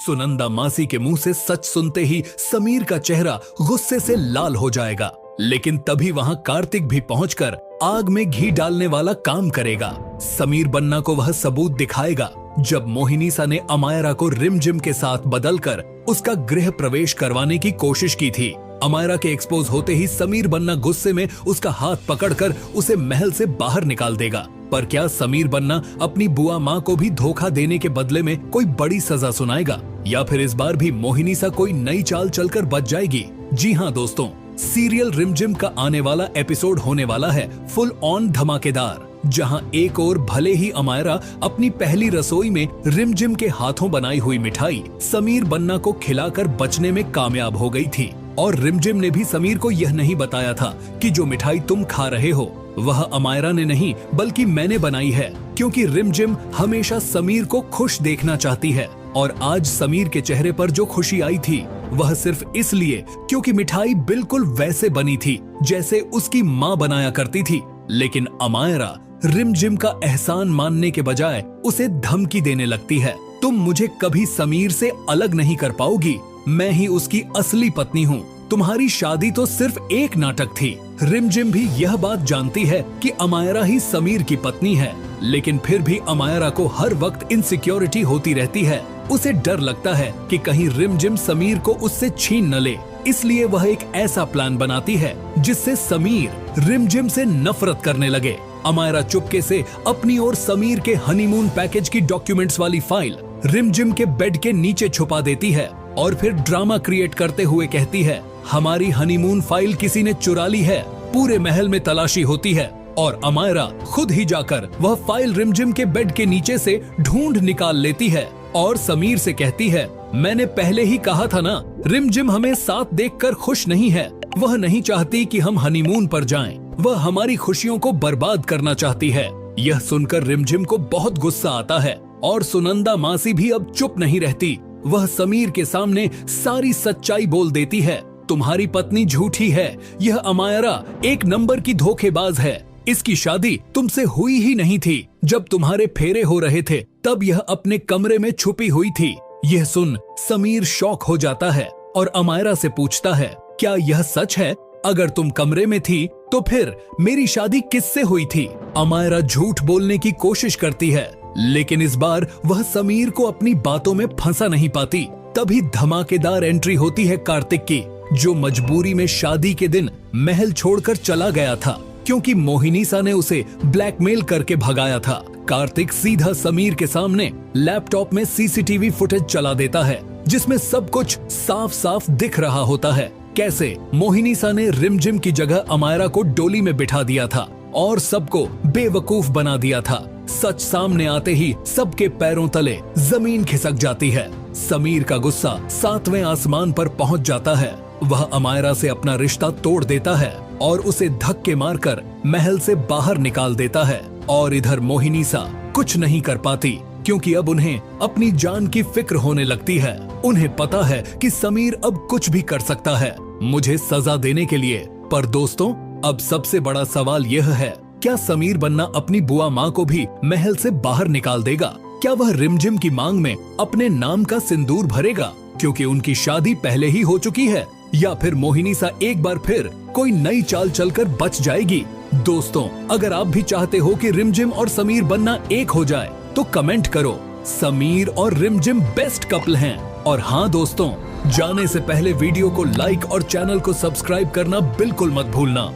सुनंदा मासी के मुंह से सच सुनते ही समीर का चेहरा गुस्से से लाल हो जाएगा, लेकिन तभी वहां कार्तिक भी पहुंचकर आग में घी डालने वाला काम करेगा। समीर बन्ना को वह सबूत दिखाएगा जब मोहिनीसा ने अमायरा को रिमझिम के साथ बदलकर उसका गृह प्रवेश करवाने की कोशिश की थी। अमायरा के एक्सपोज होते ही समीर बन्ना गुस्से में उसका हाथ पकड़कर उसे महल से बाहर निकाल देगा। पर क्या समीर बन्ना अपनी बुआ माँ को भी धोखा देने के बदले में कोई बड़ी सजा सुनाएगा, या फिर इस बार भी मोहिनीसा कोई नई चाल चलकर बच जाएगी? जी हाँ दोस्तों, सीरियल रिमझिम का आने वाला एपिसोड होने वाला है फुल ऑन धमाकेदार, जहां एक ओर भले ही अमायरा अपनी पहली रसोई में रिमझिम के हाथों बनाई हुई मिठाई समीर बन्ना को खिलाकर बचने में कामयाब हो गई थी, और रिमझिम ने भी समीर को यह नहीं बताया था कि जो मिठाई तुम खा रहे हो वह अमायरा ने नहीं बल्कि मैंने बनाई है, क्योंकि रिमझिम हमेशा समीर को खुश देखना चाहती है। और आज समीर के चेहरे पर जो खुशी आई थी वह सिर्फ इसलिए क्योंकि मिठाई बिल्कुल वैसे बनी थी जैसे उसकी माँ बनाया करती थी। लेकिन अमायरा रिमझिम का एहसान मानने के बजाय उसे धमकी देने लगती है, तुम मुझे कभी समीर से अलग नहीं कर पाओगी, मैं ही उसकी असली पत्नी हूँ, तुम्हारी शादी तो सिर्फ एक नाटक थी। रिमझिम भी यह बात जानती है कि अमायरा ही समीर की पत्नी है, लेकिन फिर भी अमायरा को हर वक्त इनसिक्योरिटी होती रहती है। उसे डर लगता है कि कहीं रिमझिम समीर को उससे छीन न ले, इसलिए वह एक ऐसा प्लान बनाती है जिससे समीर रिमझिम से नफरत करने लगे। अमायरा चुपके से अपनी और समीर के हनीमून पैकेज की डॉक्यूमेंट्स वाली फाइल रिमझिम के बेड के नीचे छुपा देती है और फिर ड्रामा क्रिएट करते हुए कहती है, हमारी हनीमून फाइल किसी ने चुरा ली है। पूरे महल में तलाशी होती है और अमायरा खुद ही जाकर वह फाइल रिमझिम के बेड के नीचे से ढूंढ निकाल लेती है और समीर से कहती है, मैंने पहले ही कहा था ना, रिमझिम हमें साथ देखकर खुश नहीं है, वह नहीं चाहती कि हम हनीमून पर जाएं, वह हमारी खुशियों को बर्बाद करना चाहती है। यह सुनकर रिमझिम को बहुत गुस्सा आता है और सुनंदा मासी भी अब चुप नहीं रहती। वह समीर के सामने सारी सच्चाई बोल देती है, तुम्हारी पत्नी झूठी है, यह अमायरा एक नंबर की धोखेबाज है, इसकी शादी तुमसे हुई ही नहीं थी, जब तुम्हारे फेरे हो रहे थे तब यह अपने कमरे में छुपी हुई थी। यह सुन समीर शॉक हो जाता है और अमायरा से पूछता है, क्या यह सच है? अगर तुम कमरे में थी तो फिर मेरी शादी किससे हुई थी? अमायरा झूठ बोलने की कोशिश करती है, लेकिन इस बार वह समीर को अपनी बातों में फंसा नहीं पाती। तभी धमाकेदार एंट्री होती है कार्तिक की, जो मजबूरी में शादी के दिन महल छोड़कर चला गया था क्योंकि मोहिनीसा ने उसे ब्लैकमेल करके भगाया था। कार्तिक सीधा समीर के सामने लैपटॉप में सीसीटीवी फुटेज चला देता है जिसमें सब कुछ साफ साफ दिख रहा होता है, कैसे मोहिनीसा ने रिमझिम की जगह अमायरा को डोली में बिठा दिया था और सबको बेवकूफ बना दिया था। सच सामने आते ही सबके पैरों तले जमीन खिसक जाती है। समीर का गुस्सा 7वें आसमान पर पहुंच जाता है। वह अमायरा से अपना रिश्ता तोड़ देता है और उसे धक्के मारकर महल से बाहर निकाल देता है। और इधर मोहिनीसा कुछ नहीं कर पाती क्योंकि अब उन्हें अपनी जान की फिक्र होने लगती है। उन्हें पता है कि समीर अब कुछ भी कर सकता है मुझे सजा देने के लिए। पर दोस्तों, अब सबसे बड़ा सवाल यह है, क्या समीर बन्ना अपनी बुआ माँ को भी महल से बाहर निकाल देगा? क्या वह रिमझिम की मांग में अपने नाम का सिंदूर भरेगा क्योंकि उनकी शादी पहले ही हो चुकी है? या फिर मोहिनीसा एक बार फिर कोई नई चाल चलकर बच जाएगी? दोस्तों, अगर आप भी चाहते हो कि रिमझिम और समीर बन्ना एक हो जाए तो कमेंट करो, समीर और रिमझिम बेस्ट कपल हैं। और हाँ दोस्तों, जाने से पहले वीडियो को लाइक और चैनल को सब्सक्राइब करना बिल्कुल मत भूलना।